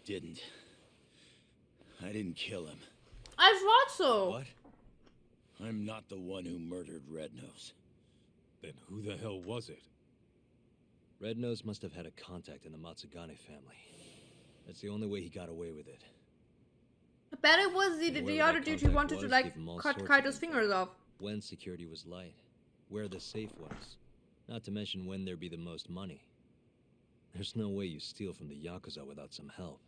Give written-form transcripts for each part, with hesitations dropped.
didn't. I didn't kill him. I thought so. What? I'm not the one who murdered Red Nose. Then who the hell was it? Red Nose must have had a contact in the Matsugane family. That's the only way he got away with it. I bet it was the Whoever other that dude who contact wanted to was like gave him all cut sorts of Kaito's info. fingers off. When security was light, where the safe was, not to mention when there'd be the most money. There's no way you steal from the Yakuza without some help.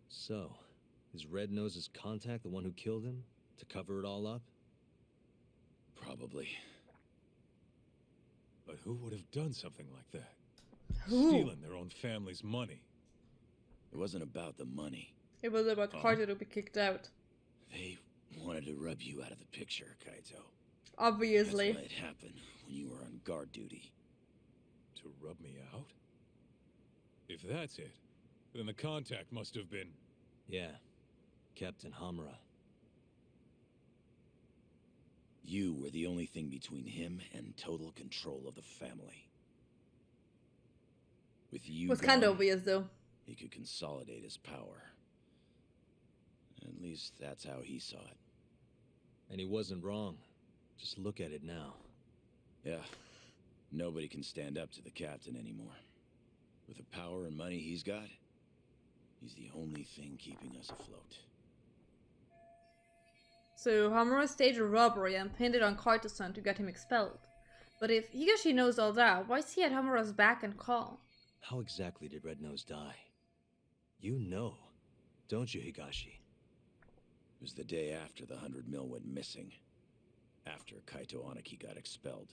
So, is Red Nose's contact the one who killed him? To cover it all up? Probably. But who would have done something like that? Who? Stealing their own family's money. It wasn't about the money. It was about Kaito to be kicked out. They wanted to rub you out of the picture, Kaito. Obviously. That's why it happened when you were on guard duty. To rub me out? If that's it, then the contact must have been... Yeah. Captain Hamura. You were the only thing between him and total control of the family. With you Was kind of gone, obvious though. he could consolidate his power. At least that's how he saw it. And he wasn't wrong. Just look at it now. Yeah. Nobody can stand up to the captain anymore. With the power and money he's got, he's the only thing keeping us afloat. So Hamura staged a robbery and pinned it on Kaito-san to get him expelled. But if Higashi knows all that, why is he at Hamura's back and call? How exactly did Red Nose die? You know, don't you, Higashi? It was the day after the 100 mil went missing. After Kaito Aniki got expelled.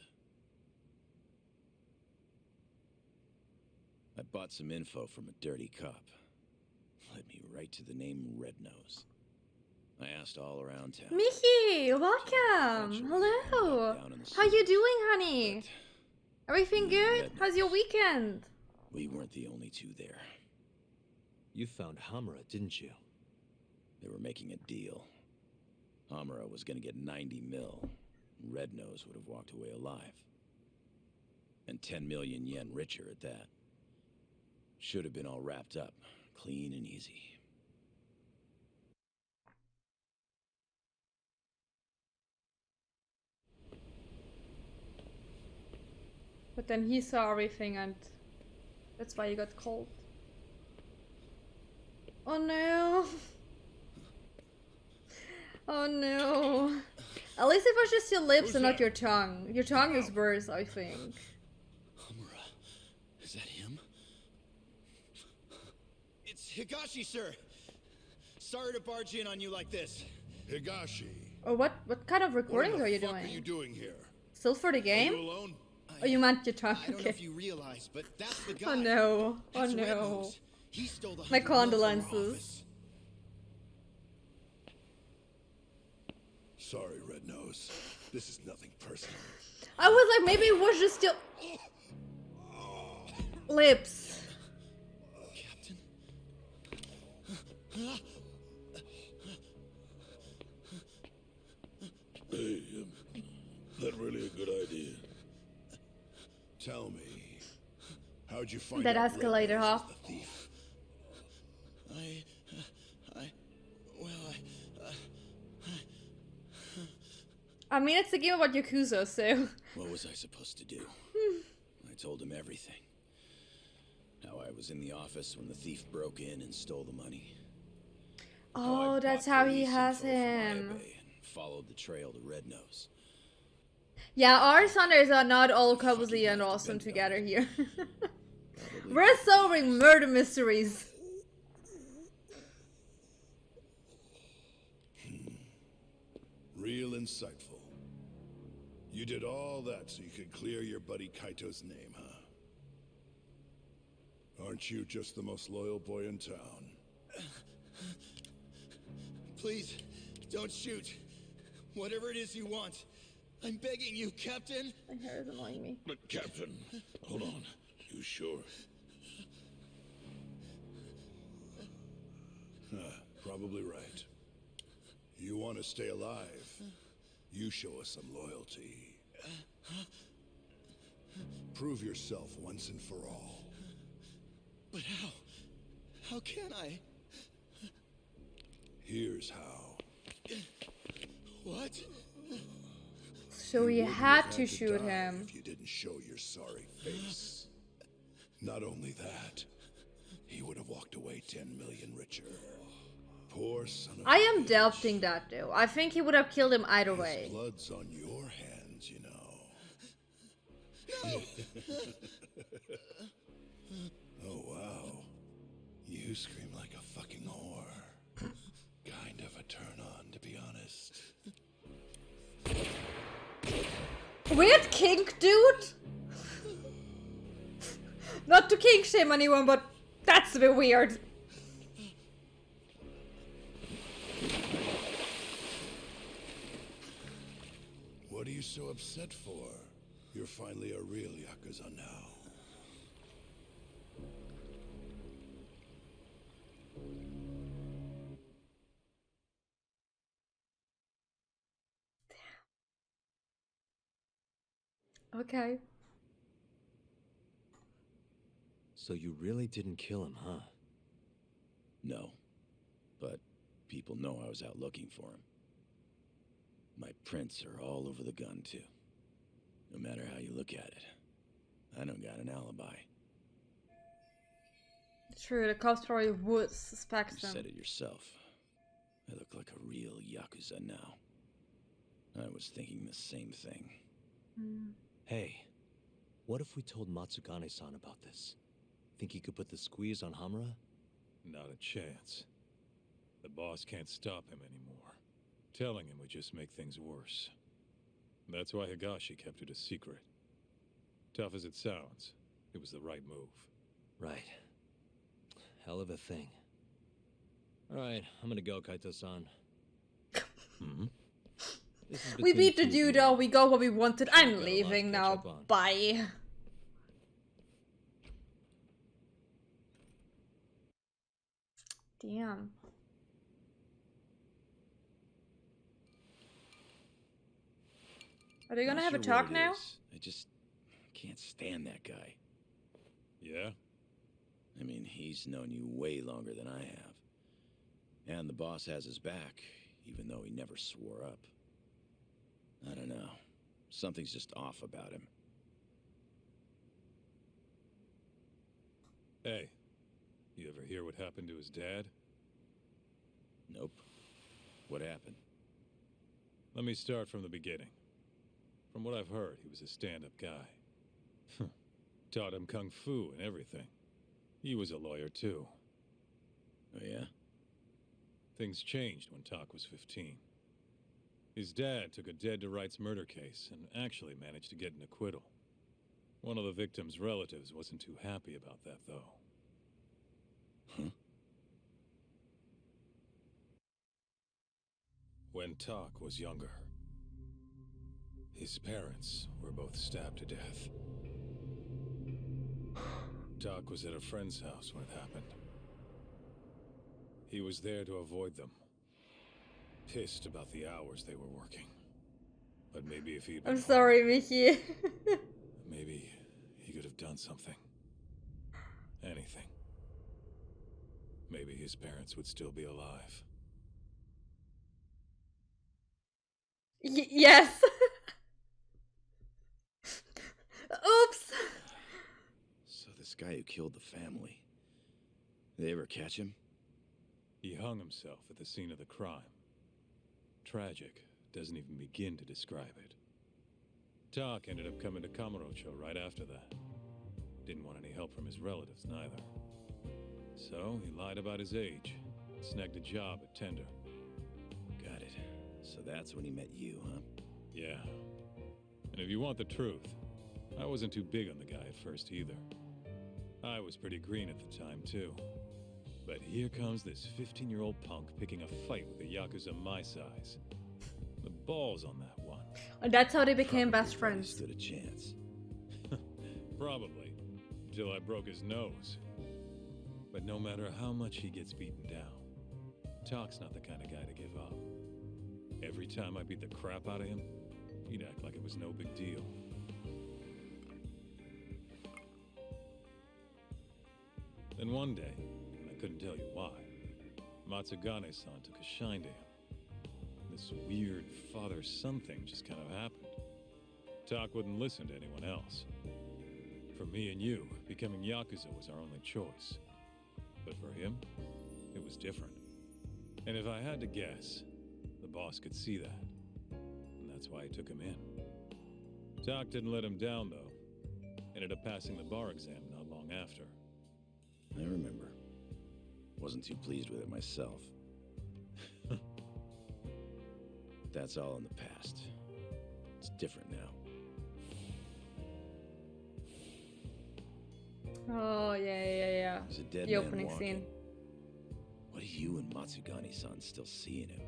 I bought some info from a dirty cop. Led me right to the name Red Nose. I asked all around town. Miki, welcome! Hello! How you doing, honey? Everything good? How's your weekend? We weren't the only two there. You found Hamura, didn't you? They were making a deal. Hamura was gonna get 90 mil. Red Nose would have walked away alive. And 10 million yen richer at that. Should have been all wrapped up, clean and easy. But then he saw everything and that's why he got cold. Oh no! Oh no! At least it was just your lips and not your tongue. Your tongue is worse, I think. Hamura, is that him? It's Higashi, sir! Sorry to barge in on you like this. Higashi. Oh, what kind of recordings are you What the fuck doing? are you doing here? Still for the Are game? you alone? Oh, you meant your tongue. I don't know Okay. if you realize, but that's the guy. Oh no! Oh That's Red no! Nose. He stole the My 100 mil from our condolences. office. Sorry, Red Nose. This is nothing personal. I was like, maybe it was just your lips. Captain? Hey, that really a good idea? Tell me, how'd you find That out Red escalator, Nose huh? was the thief? I mean, it's a game about Yakuza, so. What was I supposed to do? I told him everything. How I was in the office when the thief broke in and stole the money. Oh, I that's bought how he police has info from him. Ayabe and followed the trail to Red Nose. Yeah, our Thunders are not all cozy and left to awesome bend it together on. here. Probably We're solving murder mysteries. Real insightful. You did all that so you could clear your buddy Kaito's name, huh? Aren't you just the most loyal boy in town? Please, don't shoot. Whatever it is you want. I'm begging you, Captain. My hair is annoying me. But Captain, hold on. You sure? Probably right. You want to stay alive? You show us some loyalty. Prove yourself once and for all. But how? How can I? Here's how. What? So you wouldn't had have to shoot die him. if you didn't show your sorry face. Not only that, he would have walked away 10 million richer. Poor son of I a am bitch. doubting that though. I think he would have killed him either His way. blood's on your hands, you know. Oh, wow. You scream like a fucking whore. Kind of a turn on, to be honest. Weird kink, dude! Not to kink shame anyone, but that's a bit weird. What are you so upset for? You're finally a real Yakuza now. Okay. So you really didn't kill him, huh? No. But people know I was out looking for him. My prints are all over the gun, too. No matter how you look at it. I don't got an alibi. True, the cops probably would suspect You him. said it yourself. I look like a real Yakuza now. I was thinking the same thing. Hey, what if we told Matsugane-san about this? Think he could put the squeeze on Hamura? Not a chance. The boss can't stop him anymore. Telling him would just make things worse. That's why Higashi kept it a secret. Tough as it sounds, it was the right move. Right. Hell of a thing. Alright, I'm gonna go, Kaito-san. Hmm? This is We between beat the two of dude you. though, we got what we wanted. Sure, I'm got a lot to leaving catch now. up on. Bye. Damn. Are they gonna Not have a sure talk what it now? is. I just can't stand that guy. Yeah? I mean, he's known you way longer than I have. And the boss has his back, even though he never swore up. I don't know. Something's just off about him. Hey, you ever hear what happened to his dad? Nope. What happened? Let me start from the beginning. From what I've heard, he was a stand-up guy. Taught him kung fu and everything. He was a lawyer too. Oh yeah? Things changed when Tak was 15. His dad took a dead-to-rights murder case and actually managed to get an acquittal. One of the victim's relatives wasn't too happy about that, though. Huh? When Tak was younger, his parents were both stabbed to death. Tak was at a friend's house when it happened. He was there to avoid them. Pissed about the hours they were working. But maybe if he'd been I'm home, sorry, Mickey. maybe he could have done something. Anything. Maybe his parents would still be alive. Yes. Oops. So this guy who killed the family... They ever catch him? He hung himself at the scene of the crime. Tragic doesn't even begin to describe it. Tak ended up coming to Kamurocho right after that. Didn't want any help from his relatives, neither. So he lied about his age, snagged a job at Tender. Got it. So that's when he met you, huh? Yeah. And if you want the truth, I wasn't too big on the guy at first either. I was pretty green at the time, too. But here comes this 15-year-old punk picking a fight with a Yakuza my size. The balls on that one. And that's how they became Probably best thought he friends. stood a chance. Probably. Until I broke his nose. But no matter how much he gets beaten down, Tak's not the kind of guy to give up. Every time I beat the crap out of him, he'd act like it was no big deal. Then one day, when I I couldn't tell you why. Matsugane-san took a shine to him. This weird father-son thing just kind of happened. Tak wouldn't listen to anyone else. For me and you, becoming Yakuza was our only choice. But for him, it was different. And if I had to guess, the boss could see that. And that's why he took him in. Tak didn't let him down, though. Ended up passing the bar exam not long after. I remember. Wasn't too pleased with it myself. That's all in the past. It's different now. Oh, yeah. There's a dead The man opening walking. scene. What do you and Matsugane-san still see in him?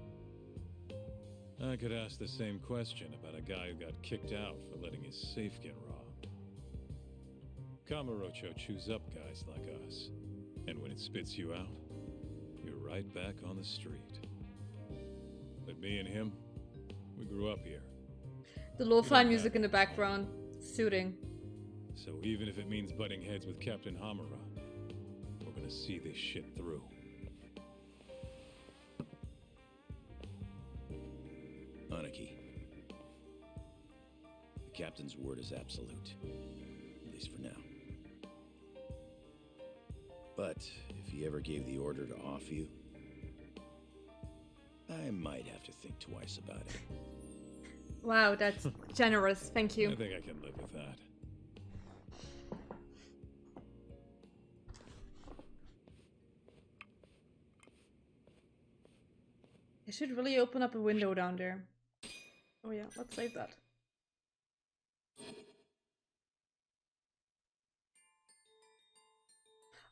I could ask the same question about a guy who got kicked out for letting his safe get robbed. Kamurocho chews up guys like us. And when it spits you out, you're right back on the street. But me and him, we grew up here. The lo-fi music in the background. Soothing. So even if it means butting heads with Captain Hamura, we're gonna see this shit through. Aniki. The captain's word is absolute. At least for now. But if he ever gave the order to off you, I might have to think twice about it. Wow, that's generous. Thank I you. think I can live with that. I should really open up a window down there. Oh yeah, let's save that.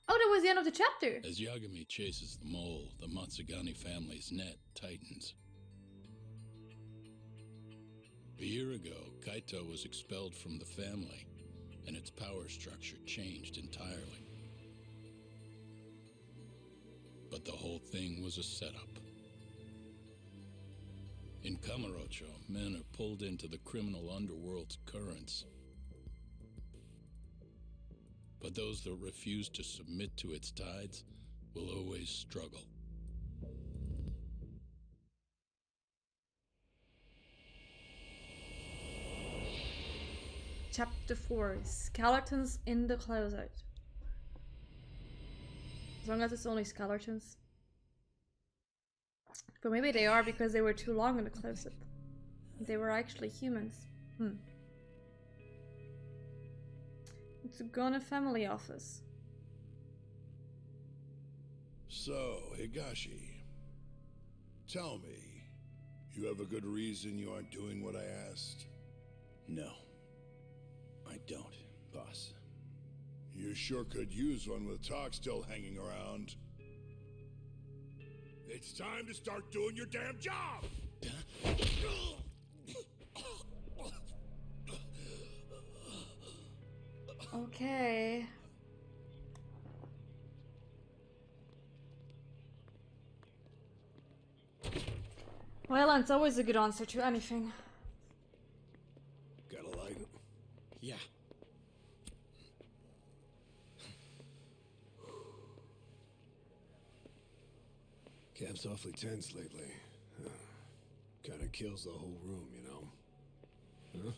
Oh, that was the end of the chapter. As Yagami chases the mole, the Matsugane family's net tightens. A year ago, Kaito was expelled from the family, and its power structure changed entirely. But the whole thing was a setup. In Kamurocho, men are pulled into the criminal underworld's currents. But those that refuse to submit to its tides will always struggle. Chapter 4. Skeletons in the closet. As long as it's only skeletons. But maybe they are because they were too long in the closet. They were actually humans. It's a Gona family office. So, Higashi, tell me, you have a good reason you aren't doing what I asked? No. I don't, boss. You sure could use one with talk still hanging around. It's time to start doing your damn job! Okay. Well, it's always a good answer to anything. Gotta like it. Yeah. Cap's awfully tense lately. Kinda kills the whole room, you know? Huh?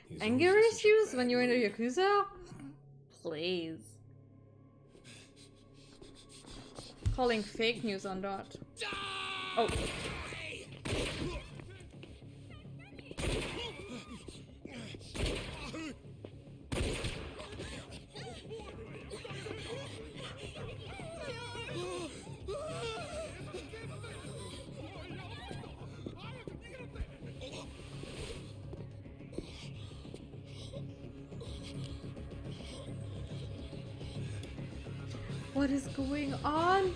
He's Anger always in such a issues bad when you're in mood. a Yakuza? Please. Calling fake news on that. Oh. What is going on?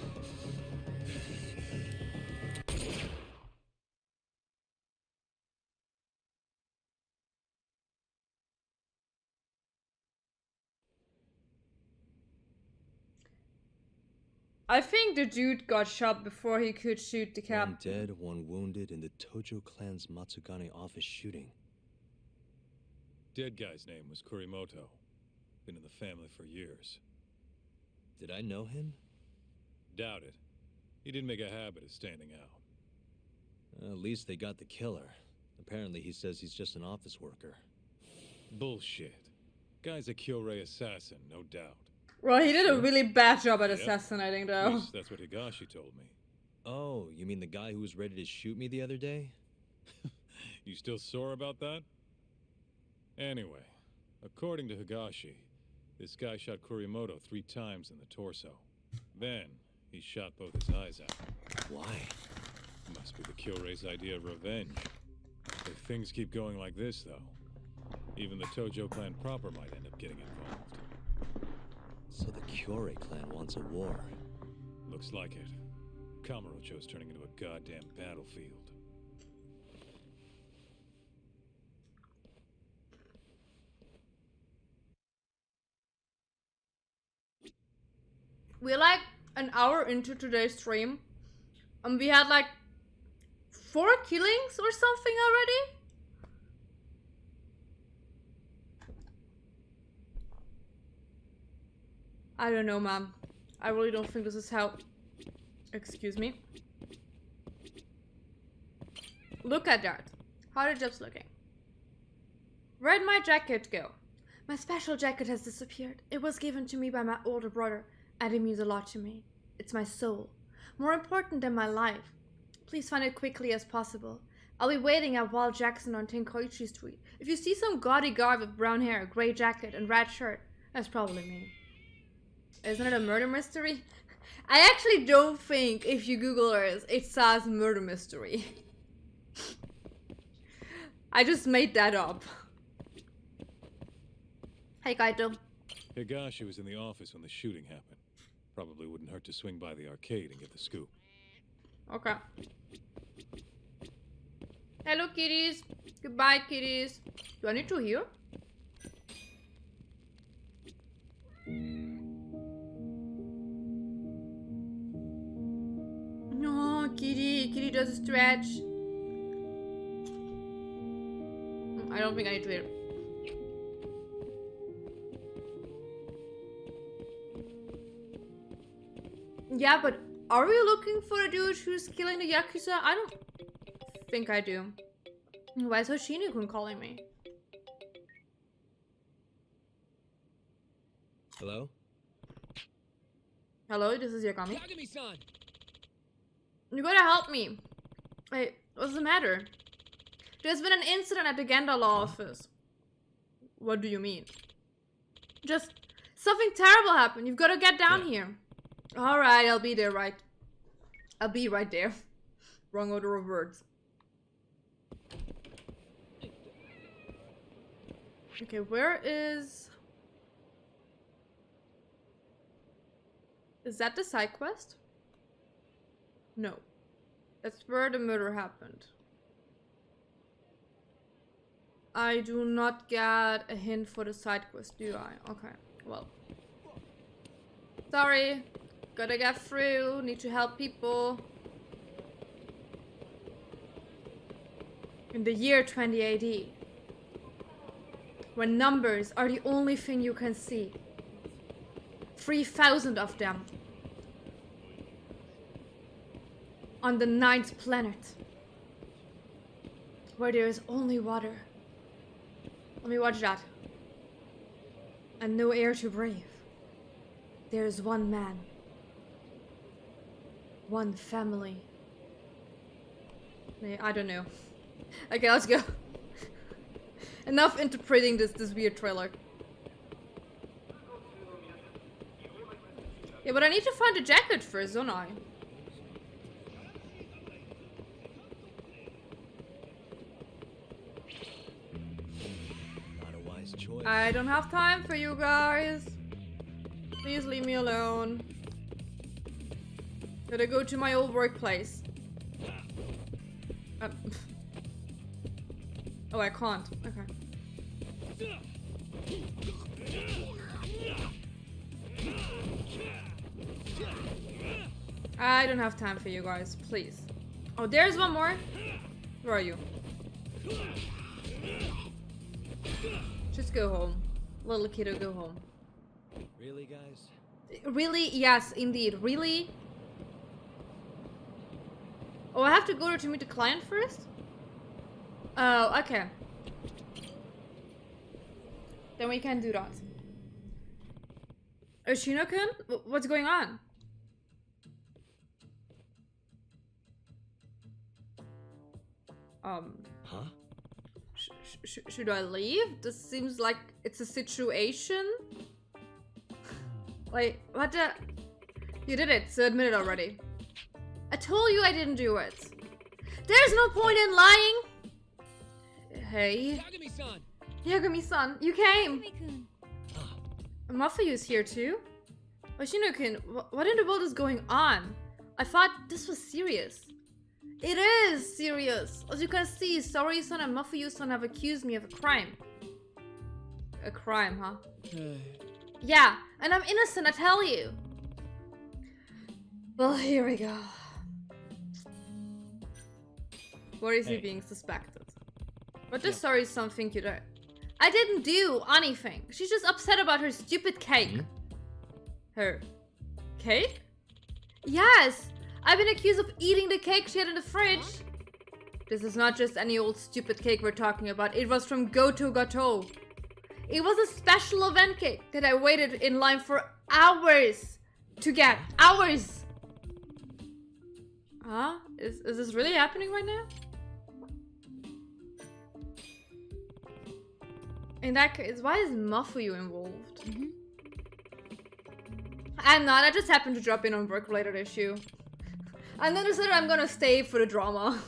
I think the dude got shot before he could shoot the One captain. dead, one wounded in the Tojo clan's Matsugane office shooting. Dead guy's name was Kurimoto. Been in the family for years. Did I know him? Doubt it. He didn't make a habit of standing out. At least they got the killer. Apparently he says he's just an office worker. Bullshit. Guy's a Kyorei assassin, no doubt. Well, he did a Sure. really bad job at Yep. assassinating, At though. least that's what Higashi told me. Oh, you mean the guy who was ready to shoot me the other day? You still sore about that? Anyway, according to Higashi, this guy shot Kurimoto 3 times in the torso. Then, he shot both his eyes out. Why? Must be the Kyorei's idea of revenge. If things keep going like this, though, even the Tojo clan proper might end up getting involved. So the Kyorei clan wants a war. Looks like it. Kamurocho's turning into a goddamn battlefield. We're like an hour into today's stream. We had like 4 killings or something already. I don't know, ma'am. I really don't think this is how... Excuse me. Look at that. How are the jobs looking? Where'd my jacket go? My special jacket has disappeared. It was given to me by my older brother, and it means a lot to me. It's my soul. More important than my life. Please find it quickly as possible. I'll be waiting at Walt Jackson on Tenkoichi Street. If you see some gaudy guy with brown hair, gray jacket, and red shirt, that's probably me. Isn't it a murder mystery? I actually don't think if you Google it says murder mystery. I just made that up. Hey, Kaito. Higashi was in the office when the shooting happened. Probably wouldn't hurt to swing by the arcade and get the scoop. Okay. Hello, kitties. Goodbye, kitties. Do I need to hear? No, kitty. Kitty does a stretch. I don't think I need to hear. Yeah, but are we looking for a dude who's killing the Yakuza? I don't think I do. Why is Hoshino-kun calling me? Hello? Hello, this is Yakami. Yagami-san! You gotta help me. Wait, what's the matter? There's been an incident at the Genda law office. What do you mean? Just something terrible happened. You've gotta get down here. Alright, I'll be there, right? I'll be right there. Wrong order of words. Okay, where is... Is that the side quest? No. That's where the murder happened. I do not get a hint for the side quest, do I? Okay, well. Sorry. Gotta get through. Need to help people. In the year 20 AD. When numbers are the only thing you can see. 3,000 of them. On the 9th planet. Where there is only water. Let me watch that. And no air to breathe. There is one man. One family. I don't know. Okay, let's go. Enough interpreting this weird trailer. Yeah, but I need to find a jacket first, don't I? Not a wise choice. I don't have time for you guys. Please leave me alone. Gotta go to my old workplace. Oh, I can't. Okay. I don't have time for you guys, please. Oh, there's one more. Where are you? Just go home. Little kiddo, go home. Really, guys? Really? Yes, indeed. Really? Oh, I have to go to meet the client first? Oh, okay. Then we can do that. Oshino-kun? What's going on? Huh? Should I leave? This seems like it's a situation. Wait, what the? You did it, so admit it already. I told you I didn't do it. There's no point in lying. Hey. Yagami-san! Yagami-san, you came. Yagami-kun. Mafuyu's here too. Oshino-kun, what in the world is going on? I thought this was serious. It is serious. As you can see, Saori-san and Mafuyu-san have accused me of a crime. A crime, huh? Yeah, and I'm innocent, I tell you. Well, here we go. Where is he being suspected? What does Saori-san think you did? I didn't do anything. She's just upset about her stupid cake. Her cake? Yes! I've been accused of eating the cake she had in the fridge. This is not just any old stupid cake we're talking about. It was from Goto Gato. It was a special event cake that I waited in line for hours to get. Hours! Huh? Is this really happening right now? In that case, why is Mafuyu involved? I'm not, I just happened to drop in on work-related issue. And then decided I'm gonna stay for the drama.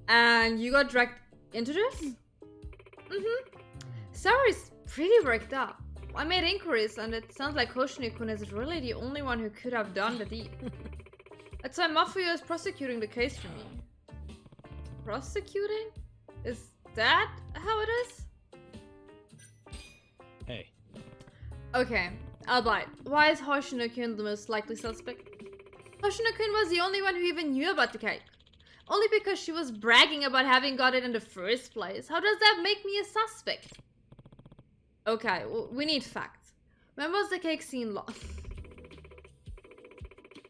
And you got dragged into this? Saori's pretty worked up. I made inquiries and it sounds like Hoshino-kun is really the only one who could have done the deed. That's why Mafuyu is prosecuting the case for me. Prosecuting? Is that how it is? Hey. Okay, I'll bite. Why is Hoshino-kun the most likely suspect? Hoshino-kun was the only one who even knew about the cake. Only because she was bragging about having got it in the first place. How does that make me a suspect? Okay, we need facts. When was the cake scene lost?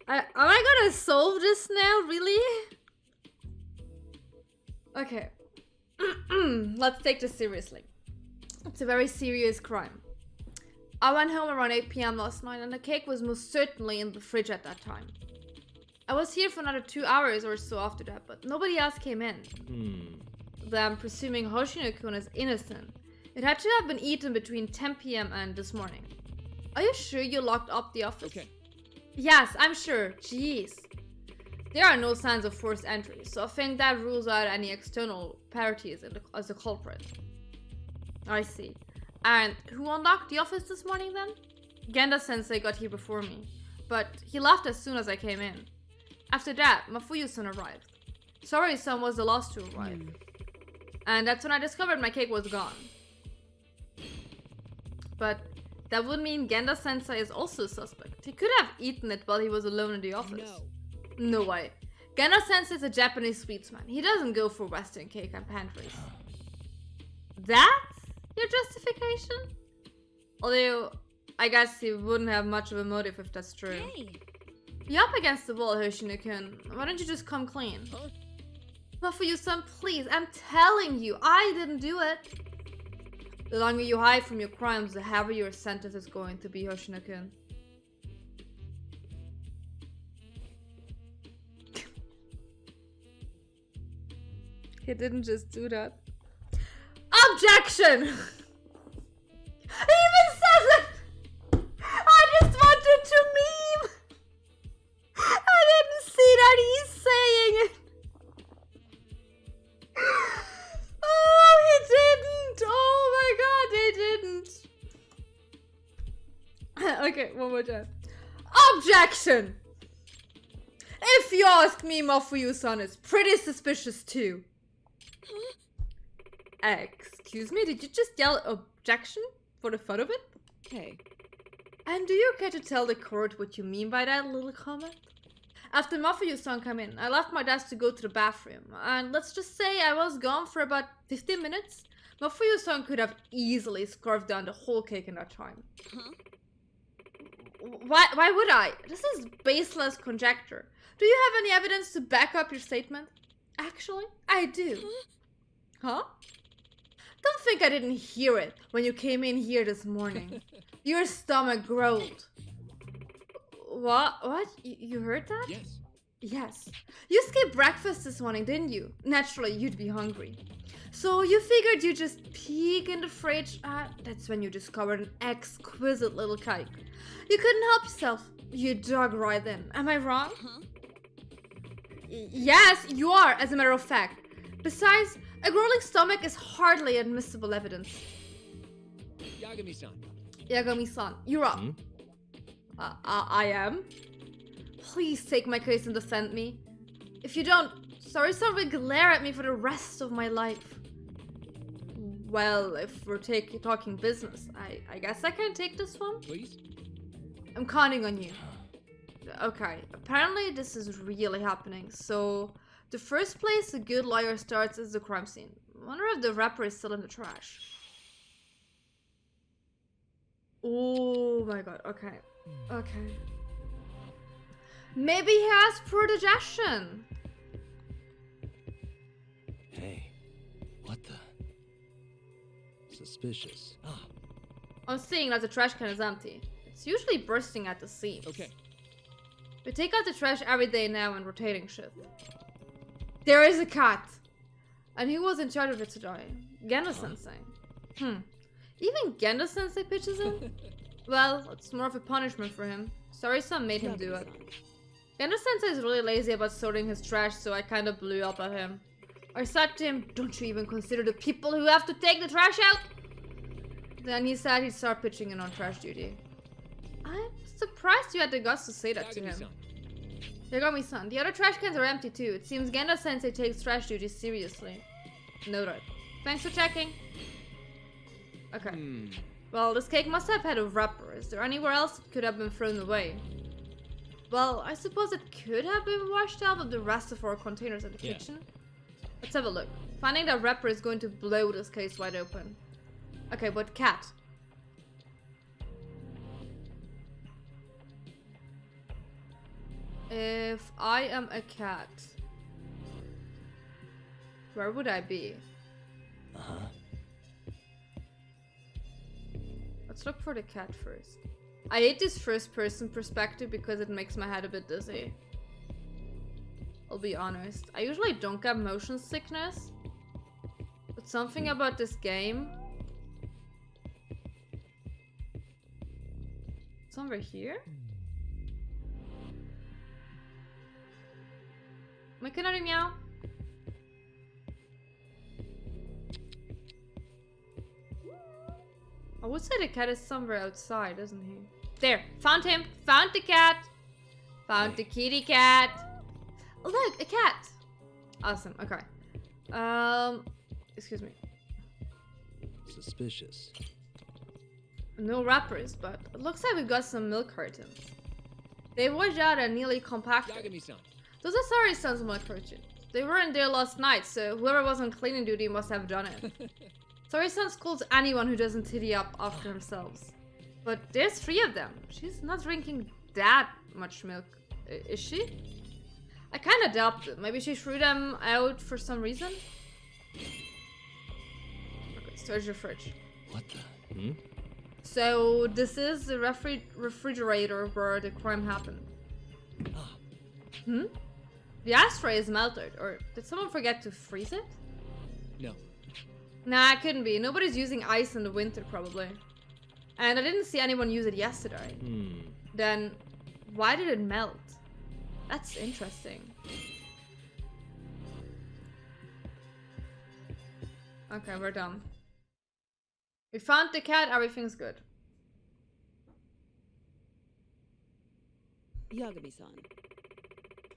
Am I gonna solve this now, really? Okay. Let's take this seriously. It's a very serious crime. I went home around 8 PM last night and the cake was most certainly in the fridge at that time. I was here for another 2 hours or so after that, but nobody else came in. Then, presuming Hoshino-kun is innocent, it had to have been eaten between 10 PM and this morning. Are you sure you locked up the office? Okay. Yes, I'm sure. Jeez. There are no signs of forced entry, so I think that rules out any external parties as a culprit. I see. And who unlocked the office this morning then? Genda-sensei got here before me, but he left as soon as I came in. After that, Mafuyu-san arrived. Saori-san was the last to arrive. And that's when I discovered my cake was gone. But that would mean Genda-sensei is also a suspect. He could have eaten it while he was alone in the office. No way. Genda-sensei is a Japanese sweetsman. He doesn't go for Western cake and pantries. That's your justification? Although, I guess he wouldn't have much of a motive if that's true. Hey. You're up against the wall, Hoshino-kun. Why don't you just come clean? Huh? Mafuyu-san, please. I'm telling you, I didn't do it. The longer you hide from your crimes, the heavier your sentence is going to be, Hoshino-kun. He didn't just do that. Objection! He even says it! I just wanted to meme! I didn't see that he's saying it! Oh, he didn't! Oh my god, they didn't! Okay, one more time. Objection! If you ask me, Mafuyu-san is pretty suspicious too. Excuse me, did you just yell objection for the fun of it? Hey. And do you care to tell the court what you mean by that little comment? After Mafuyu-san came in, I left my desk to go to the bathroom, and let's just say I was gone for about 15 minutes Mafuyu-san could have easily scarfed down the whole cake in that time. Huh? Why would I? This is baseless conjecture. Do you have any evidence to back up your statement? Actually, I do. Huh? Don't think I didn't hear it when you came in here this morning. Your stomach growled. What? What? You heard that? Yes. Yes. You skipped breakfast this morning, didn't you? Naturally, you'd be hungry. So you figured you'd just peek in the fridge. That's when you discovered an exquisite little cake. You couldn't help yourself. You dug right in. Am I wrong? Huh? Yes, you are, as a matter of fact. Besides, a growling stomach is hardly admissible evidence. Yagami-san. Yagami-san, you're up. I am? Please take my case and defend me. If you don't, Sorry-san will glare at me for the rest of my life. Well, if we're talking business, I guess I can take this one? Please? I'm counting on you. Okay, apparently this is really happening. So, the first place a good lawyer starts is the crime scene. Wonder if the rapper is still in the trash. Oh my god, okay. Okay. Maybe he has indigestion. Hey, what the? Suspicious. I'm seeing that the trash can is empty. It's usually bursting at the seams. Okay. We take out the trash every day now in rotating shift. There is a cat! And he was in charge of it today. Gendo-sensei. Even Gendo-sensei pitches in? Well, it's more of a punishment for him. Sorry-san made him do it. Gendo-sensei is really lazy about sorting his trash, so I kinda blew up at him. I said to him, don't you even consider the people who have to take the trash out? Then he said he'd start pitching in on trash duty. I'm surprised you had the guts to say that to him. Yagami-san, the other trash cans are empty too. It seems Gendo-sensei takes trash duty seriously. Noted. Thanks for checking. Okay. Well, this cake must have had a wrapper. Is there anywhere else it could have been thrown away? Well, I suppose it could have been washed out with the rest of our containers in the kitchen. Let's have a look. Finding that wrapper is going to blow this case wide open. Okay, but cat. If I am a cat, where would I be? Let's look for the cat first. I hate this first person perspective because it makes my head a bit dizzy. I'll be honest. I usually don't get motion sickness, but something about this game. It's over here? Make another meow. I would say the cat is somewhere outside, isn't he? There, found him, found the cat, found the kitty cat. Oh, look, a cat. Awesome. Okay. Excuse me. Suspicious. No wrappers, but it looks like we got some milk cartons. They washed out and nearly compacted. Yagami-san. Those are Sorry-san's milk cartons. They weren't there last night, so whoever was on cleaning duty must have done it. Sorry-san scolds anyone who doesn't tidy up after themselves. But there's 3 of them. She's not drinking that much milk, is she? I kinda doubt it. Maybe she threw them out for some reason? Okay, search your fridge. What the? So, this is the refrigerator where the crime happened. The ashtray is melted, or did someone forget to freeze it? No. Nah, it couldn't be. Nobody's using ice in the winter, probably. And I didn't see anyone use it yesterday. Then, why did it melt? That's interesting. Okay, we're done. We found the cat, everything's good. Yagami-san.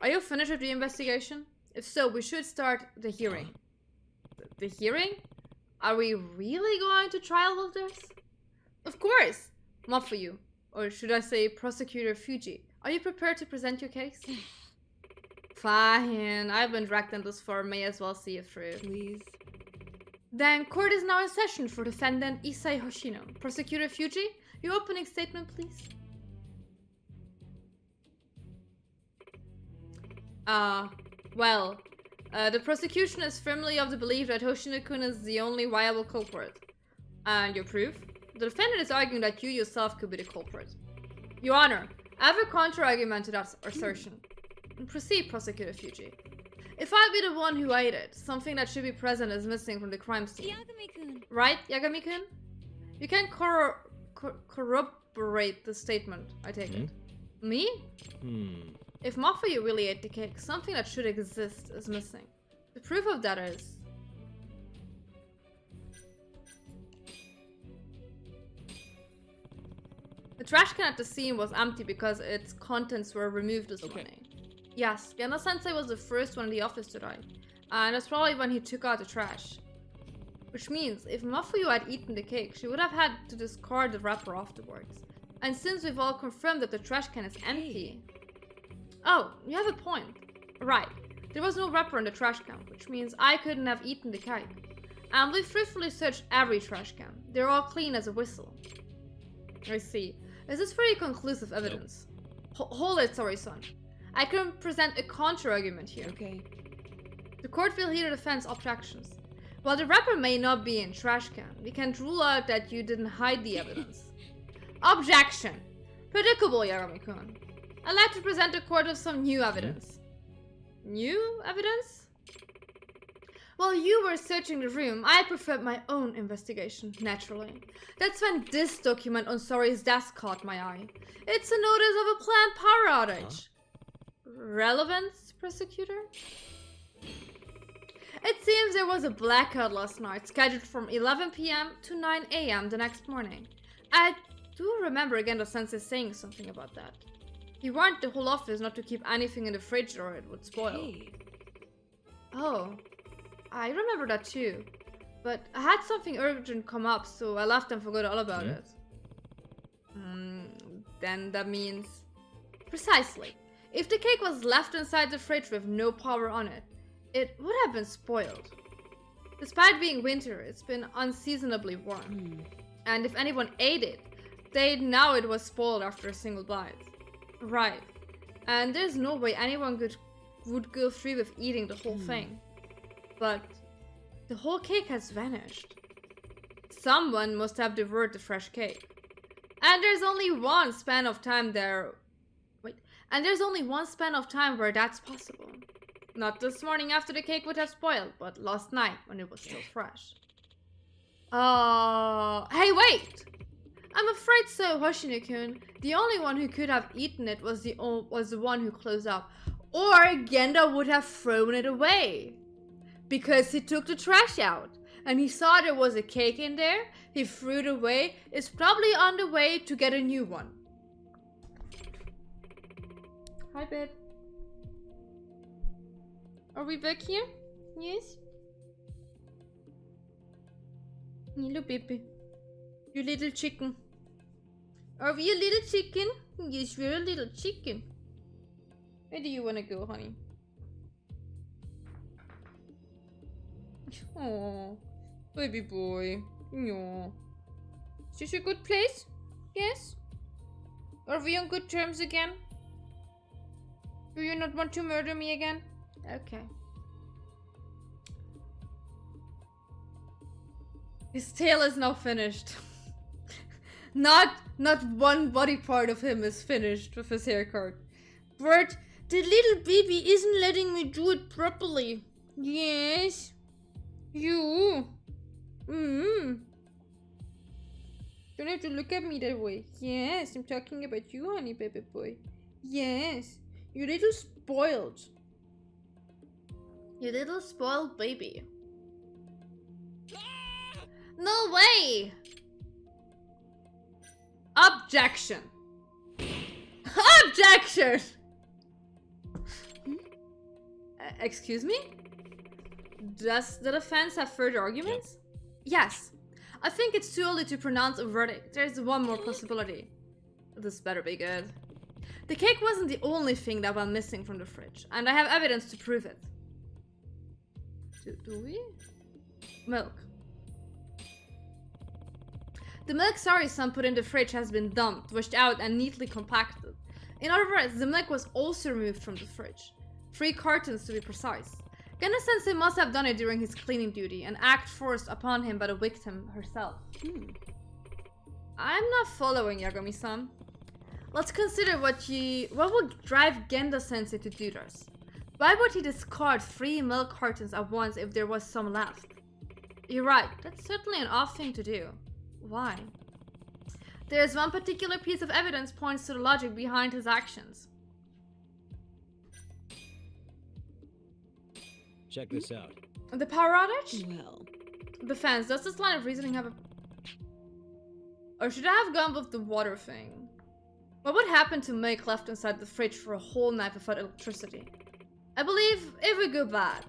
Are you finished with the investigation? If so, we should start the hearing. The hearing? Are we really going to trial with this? Of course! Not for you. Or should I say Prosecutor Fuji. Are you prepared to present your case? Fine. I've been dragged in this far, may as well see it through. Please. Then court is now in session for defendant Issei Hoshino. Prosecutor Fuji, your opening statement, please. The prosecution is firmly of the belief that Hoshino-kun is the only viable culprit. And your proof? The defendant is arguing that you yourself could be the culprit. Your Honor, I have a counter-argument to that assertion. Proceed, Prosecutor Fuji. If I be the one who ate it, something that should be present is missing from the crime scene. Yagami-kun. Right, Yagami-kun? You can corroborate the statement, I take it. Me? If Mafuyu really ate the cake, something that should exist is missing. The proof of that is... the trash can at the scene was empty because its contents were removed this morning. Yes, Yano-sensei was the first one in the office to die. And that's probably when he took out the trash. Which means, if Mafuyu had eaten the cake, she would have had to discard the wrapper afterwards. And since we've all confirmed that the trash can is empty... Oh, you have a point. Right. There was no wrapper in the trash can, which means I couldn't have eaten the cake. And we fruitfully searched every trash can. They're all clean as a whistle. I see. This is very conclusive evidence. Hold it, sorry son. I can present a counter-argument here. Okay. The court will hear the defense objections. While the wrapper may not be in trash can, we can't rule out that you didn't hide the evidence. Objection! Predictable, Yagami-kun. I'd like to present the court with some new evidence. New evidence? While you were searching the room, I performed my own investigation, naturally. That's when this document on Sori's desk caught my eye. It's a notice of a planned power outage. Relevance, prosecutor? It seems there was a blackout last night, scheduled from 11 p.m. to 9 a.m. the next morning. I do remember Gendo-sensei saying something about that. He warned the whole office not to keep anything in the fridge or it would spoil. Hey. Oh, I remember that too. But I had something urgent come up, so I left and forgot all about it. Then that means... Precisely. If the cake was left inside the fridge with no power on it, it would have been spoiled. Despite being winter, it's been unseasonably warm. And if anyone ate it, they'd know it was spoiled after a single bite. Right. And there's no way anyone would go through with eating the whole thing. But the whole cake has vanished. Someone must have devoured the fresh cake. And there's only one span of time there... And there's only one span of time where that's possible. Not this morning after the cake would have spoiled, but last night when it was still fresh. Hey, wait! I'm afraid so, Hoshino-kun. The only one who could have eaten it was the one who closed up. Or Genda would have thrown it away. Because he took the trash out. And he saw there was a cake in there. He threw it away. It's probably on the way to get a new one. Hi, babe. Are we back here? Yes? Hello, baby. You little chicken. Are we a little chicken? Yes, we're a little chicken. Where do you want to go, honey? Oh, baby boy. No. Is this a good place? Yes? Are we on good terms again? Do you not want to murder me again? Okay. His tail is now finished. Not one body part of him is finished with his haircut. Bert, the little baby isn't letting me do it properly. Yes. You. Don't have to look at me that way. Yes, I'm talking about you, honey, baby boy. Yes. You little spoiled. You little spoiled baby. No way! Objection! Objection! Excuse me? Does the defense have further arguments? Yes. I think it's too early to pronounce a verdict. There's one more possibility. This better be good. The cake wasn't the only thing that went missing from the fridge, and I have evidence to prove it. Do we? Milk. The milk Sari-san put in the fridge has been dumped, washed out, and neatly compacted. In other words, the milk was also removed from the fridge. 3 cartons to be precise. Genda-sensei must have done it during his cleaning duty, an act forced upon him by the victim herself. I'm not following, Yagami-san. Let's consider what would drive Genda-sensei to do this. Why would he discard 3 milk cartons at once if there was some left? You're right, that's certainly an odd thing to do. Why? There is one particular piece of evidence points to the logic behind his actions. Check this out. The power outage? Well, The fans. Does this line of reasoning have a... Or should I have gone with the water thing? What would happen to milk left inside the fridge for a whole night without electricity? I believe it would go bad.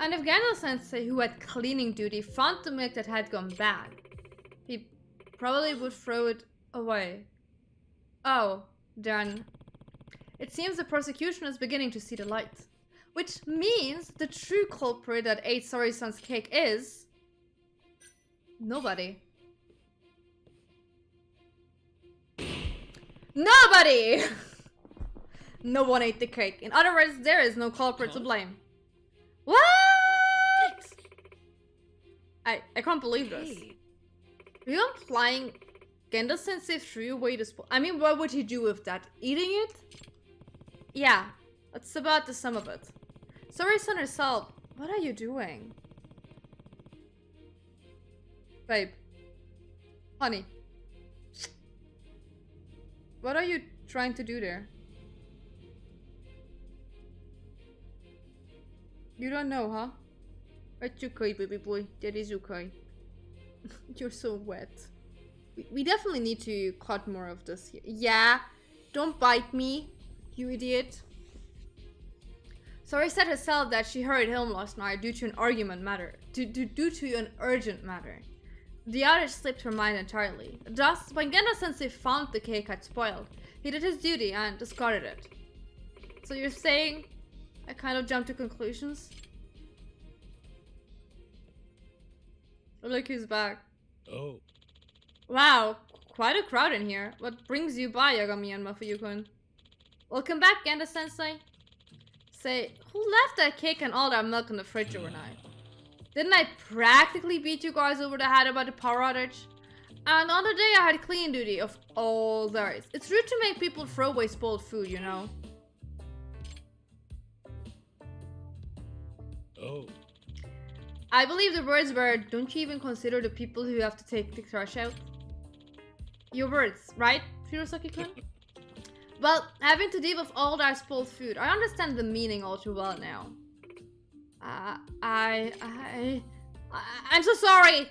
And if Gendo-sensei, who had cleaning duty, found the milk that had gone bad, he probably would throw it away. Oh, then. It seems the prosecution is beginning to see the light. Which means the true culprit that ate Sari-san's cake is... nobody. Nobody! No one ate the cake. In other words, there is no culprit to blame. What? I can't believe this. hey, Are you implying Genda-sensei threw away the I mean, what would he do with that? Eating it? Yeah, that's about the sum of it. Sari-san herself, what are you doing? Babe. Honey. What are you trying to do there? You don't know, huh? It's okay, baby boy. That is okay. You're so wet. We definitely need to cut more of this here. Yeah, don't bite me, you idiot. Sari said herself that she hurried home last night due to an argument matter. Due to an urgent matter. The outage slipped her mind entirely. Thus, when Genda-sensei found the cake had spoiled, he did his duty and discarded it. So you're saying I kind of jumped to conclusions? Look who's back. Oh, Wow, quite a crowd in here. What brings you by, Yagami and Mafuyu-kun? Welcome back, Genda-sensei. Say, who left that cake and all that milk in the fridge overnight? Didn't I practically beat you guys over the head about the power outage? And on the day I had clean duty of all days. It's rude to make people throw away spoiled food, you know? oh. I believe the words were, don't you even consider the people who have to take the trash out? Your words, right, Shirosaki-kun? Well, having to deal with all that spoiled food, I understand the meaning all too well now. I'm so sorry!